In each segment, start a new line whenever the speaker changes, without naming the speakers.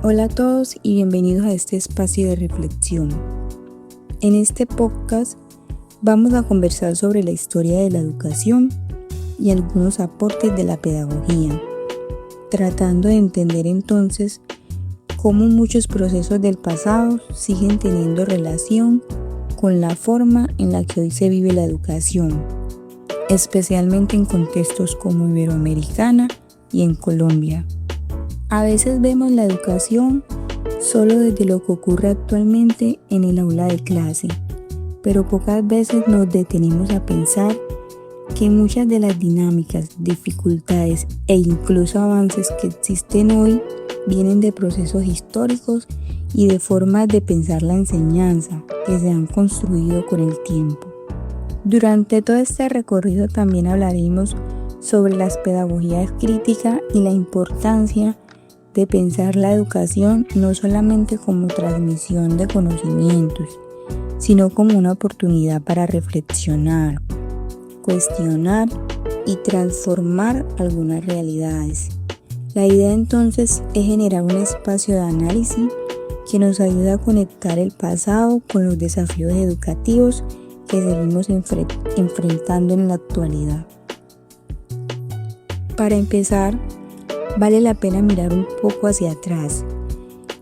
Hola a todos y bienvenidos a este espacio de reflexión. En este podcast vamos a conversar sobre la historia de la educación y algunos aportes de la pedagogía, tratando de entender entonces cómo muchos procesos del pasado siguen teniendo relación con la forma en la que hoy se vive la educación, especialmente en contextos como Iberoamericana y en Colombia. A veces vemos la educación solo desde lo que ocurre actualmente en el aula de clase, pero pocas veces nos detenemos a pensar que muchas de las dinámicas, dificultades e incluso avances que existen hoy vienen de procesos históricos y de formas de pensar la enseñanza que se han construido con el tiempo. Durante todo este recorrido también hablaremos sobre las pedagogías críticas y la importancia de pensar la educación no solamente como transmisión de conocimientos, sino como una oportunidad para reflexionar, cuestionar y transformar algunas realidades. La idea entonces es generar un espacio de análisis que nos ayuda a conectar el pasado con los desafíos educativos que seguimos enfrentando en la actualidad. Para empezar, vale la pena mirar un poco hacia atrás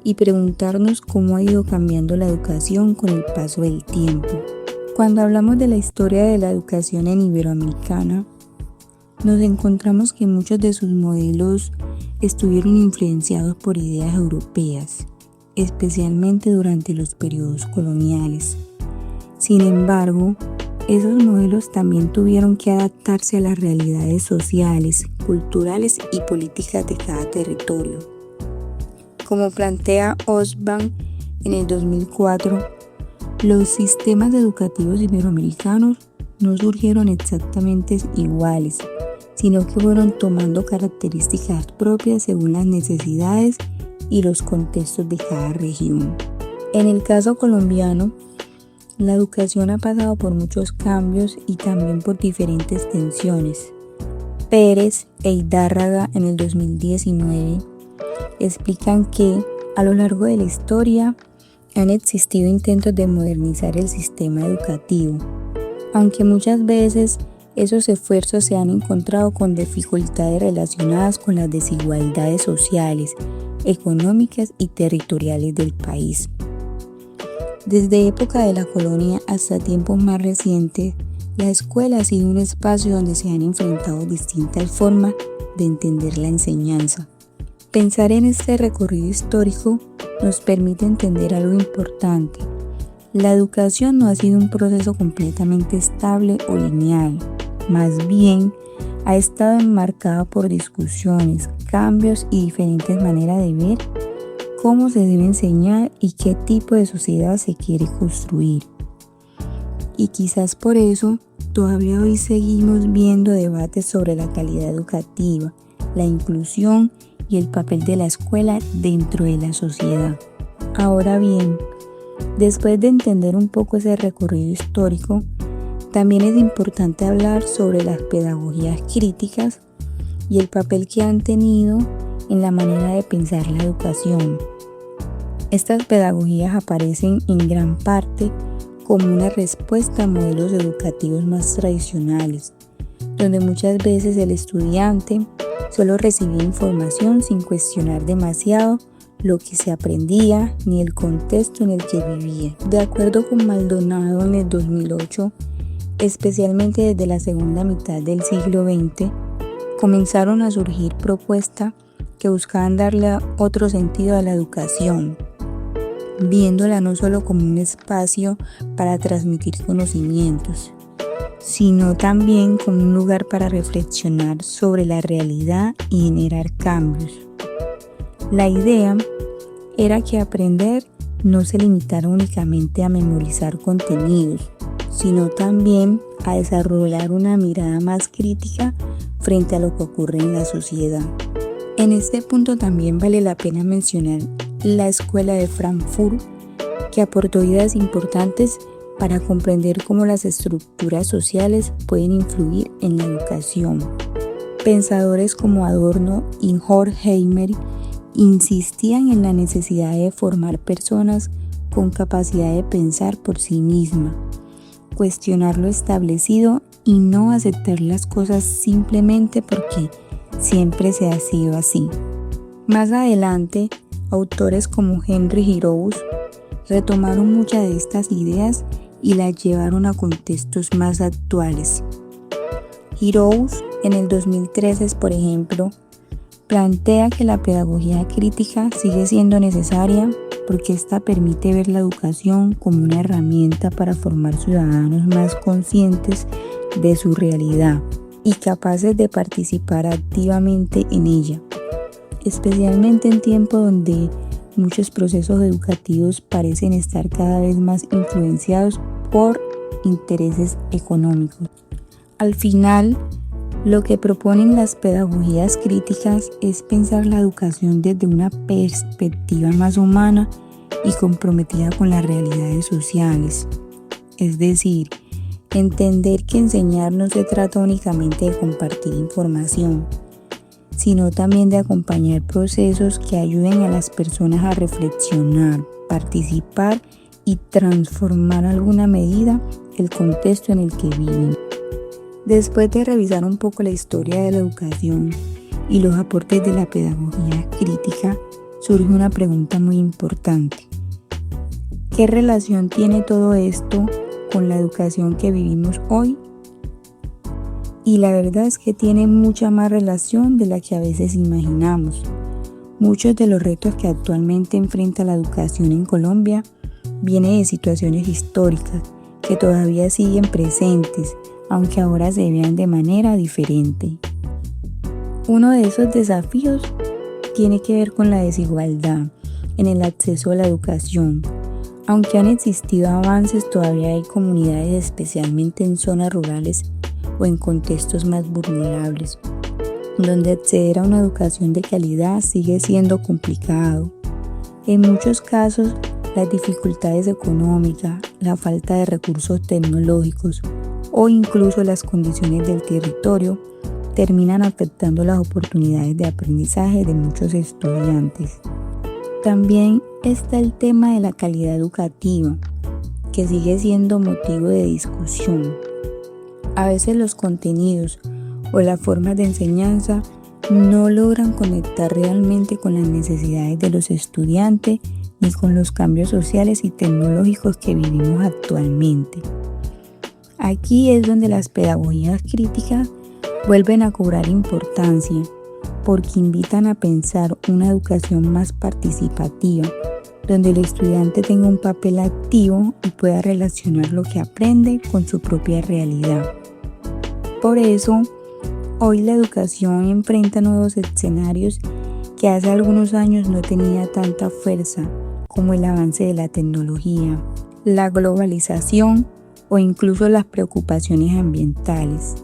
y preguntarnos cómo ha ido cambiando la educación con el paso del tiempo. Cuando hablamos de la historia de la educación en Iberoamericana, nos encontramos que muchos de sus modelos estuvieron influenciados por ideas europeas, especialmente durante los periodos coloniales. Sin embargo, esos modelos también tuvieron que adaptarse a las realidades sociales, culturales y políticas de cada territorio. Como plantea Hobsbawm en el 2004, los sistemas educativos iberoamericanos no surgieron exactamente iguales, sino que fueron tomando características propias según las necesidades y los contextos de cada región. En el caso colombiano, la educación ha pasado por muchos cambios y también por diferentes tensiones. Pérez e Hidárraga en el 2019 explican que a lo largo de la historia han existido intentos de modernizar el sistema educativo, aunque muchas veces esos esfuerzos se han encontrado con dificultades relacionadas con las desigualdades sociales, económicas y territoriales del país. Desde época de la colonia hasta tiempos más recientes, la escuela ha sido un espacio donde se han enfrentado distintas formas de entender la enseñanza. Pensar en este recorrido histórico nos permite entender algo importante. La educación no ha sido un proceso completamente estable o lineal, más bien ha estado enmarcada por discusiones, cambios y diferentes maneras de ver cómo se debe enseñar y qué tipo de sociedad se quiere construir. Y quizás por eso todavía hoy seguimos viendo debates sobre la calidad educativa, la inclusión y el papel de la escuela dentro de la sociedad. Ahora bien, después de entender un poco ese recorrido histórico, también es importante hablar sobre las pedagogías críticas y el papel que han tenido en la manera de pensar la educación. Estas pedagogías aparecen en gran parte como una respuesta a modelos educativos más tradicionales, donde muchas veces el estudiante solo recibía información sin cuestionar demasiado lo que se aprendía ni el contexto en el que vivía. De acuerdo con Maldonado en el 2008, especialmente desde la segunda mitad del siglo XX, comenzaron a surgir propuestas que buscaban darle otro sentido a la educación, viéndola no solo como un espacio para transmitir conocimientos, sino también como un lugar para reflexionar sobre la realidad y generar cambios. La idea era que aprender no se limitara únicamente a memorizar contenidos, sino también a desarrollar una mirada más crítica frente a lo que ocurre en la sociedad. En este punto también vale la pena mencionar la Escuela de Frankfurt, que aportó ideas importantes para comprender cómo las estructuras sociales pueden influir en la educación. Pensadores como Adorno y Horkheimer insistían en la necesidad de formar personas con capacidad de pensar por sí misma, cuestionar lo establecido y no aceptar las cosas simplemente porque siempre se ha sido así. Más adelante, autores como Henry Giroux retomaron muchas de estas ideas y las llevaron a contextos más actuales. Giroux, en el 2013, por ejemplo, plantea que la pedagogía crítica sigue siendo necesaria porque esta permite ver la educación como una herramienta para formar ciudadanos más conscientes de su realidad y capaces de participar activamente en ella, especialmente en tiempos donde muchos procesos educativos parecen estar cada vez más influenciados por intereses económicos. Al final, lo que proponen las pedagogías críticas es pensar la educación desde una perspectiva más humana y comprometida con las realidades sociales. Es decir, entender que enseñar no se trata únicamente de compartir información, sino también de acompañar procesos que ayuden a las personas a reflexionar, participar y transformar en alguna medida el contexto en el que viven. Después de revisar un poco la historia de la educación y los aportes de la pedagogía crítica, surge una pregunta muy importante. ¿Qué relación tiene todo esto con la educación que vivimos hoy? Y la verdad es que tiene mucha más relación de la que a veces imaginamos. Muchos de los retos que actualmente enfrenta la educación en Colombia vienen de situaciones históricas que todavía siguen presentes, aunque ahora se vean de manera diferente. Uno de esos desafíos tiene que ver con la desigualdad en el acceso a la educación. Aunque han existido avances, todavía hay comunidades, especialmente en zonas rurales o en contextos más vulnerables, donde acceder a una educación de calidad sigue siendo complicado. En muchos casos, las dificultades económicas, la falta de recursos tecnológicos o incluso las condiciones del territorio terminan afectando las oportunidades de aprendizaje de muchos estudiantes. También está el tema de la calidad educativa, que sigue siendo motivo de discusión. A veces los contenidos o las formas de enseñanza no logran conectar realmente con las necesidades de los estudiantes ni con los cambios sociales y tecnológicos que vivimos actualmente. Aquí es donde las pedagogías críticas vuelven a cobrar importancia, porque invitan a pensar una educación más participativa, donde el estudiante tenga un papel activo y pueda relacionar lo que aprende con su propia realidad. Por eso, hoy la educación enfrenta nuevos escenarios que hace algunos años no tenía tanta fuerza, como el avance de la tecnología, la globalización o incluso las preocupaciones ambientales.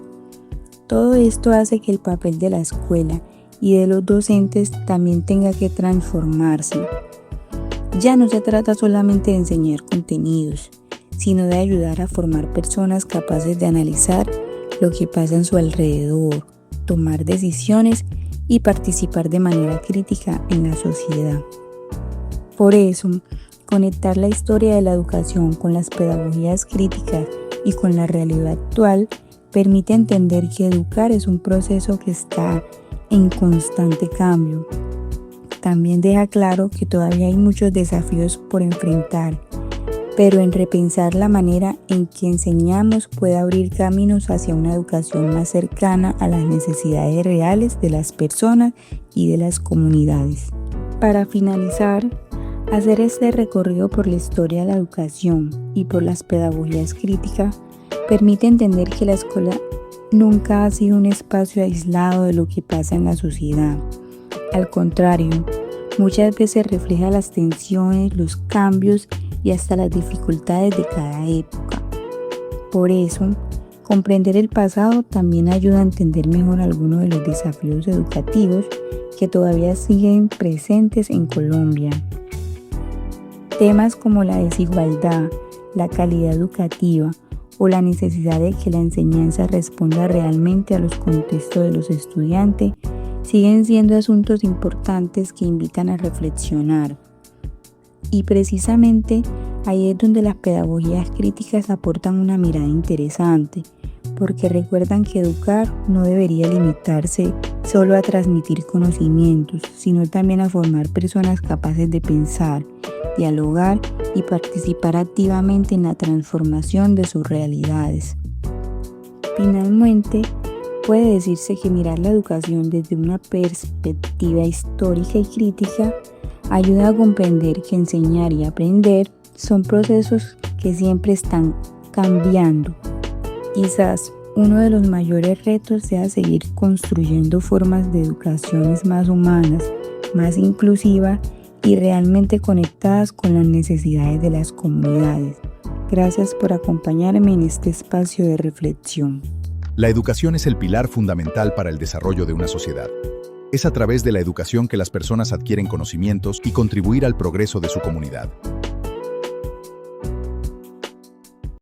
Todo esto hace que el papel de la escuela y de los docentes también tenga que transformarse. Ya no se trata solamente de enseñar contenidos, sino de ayudar a formar personas capaces de analizar lo que pasa en su alrededor, tomar decisiones y participar de manera crítica en la sociedad. Por eso, conectar la historia de la educación con las pedagogías críticas y con la realidad actual permite entender que educar es un proceso que está en constante cambio. También deja claro que todavía hay muchos desafíos por enfrentar, pero en repensar la manera en que enseñamos puede abrir caminos hacia una educación más cercana a las necesidades reales de las personas y de las comunidades. Para finalizar, hacer este recorrido por la historia de la educación y por las pedagogías críticas permite entender que la escuela nunca ha sido un espacio aislado de lo que pasa en la sociedad. Al contrario, muchas veces refleja las tensiones, los cambios y hasta las dificultades de cada época. Por eso, comprender el pasado también ayuda a entender mejor algunos de los desafíos educativos que todavía siguen presentes en Colombia. Temas como la desigualdad, la calidad educativa o la necesidad de que la enseñanza responda realmente a los contextos de los estudiantes siguen siendo asuntos importantes que invitan a reflexionar. Y precisamente ahí es donde las pedagogías críticas aportan una mirada interesante, porque recuerdan que educar no debería limitarse solo a transmitir conocimientos, sino también a formar personas capaces de pensar, dialogar y participar activamente en la transformación de sus realidades. Finalmente, puede decirse que mirar la educación desde una perspectiva histórica y crítica ayuda a comprender que enseñar y aprender son procesos que siempre están cambiando. Quizás uno de los mayores retos sea seguir construyendo formas de educaciones más humanas, más inclusivas y realmente conectadas con las necesidades de las comunidades. Gracias por acompañarme en este espacio de reflexión.
La educación es el pilar fundamental para el desarrollo de una sociedad. Es a través de la educación que las personas adquieren conocimientos y contribuir al progreso de su comunidad.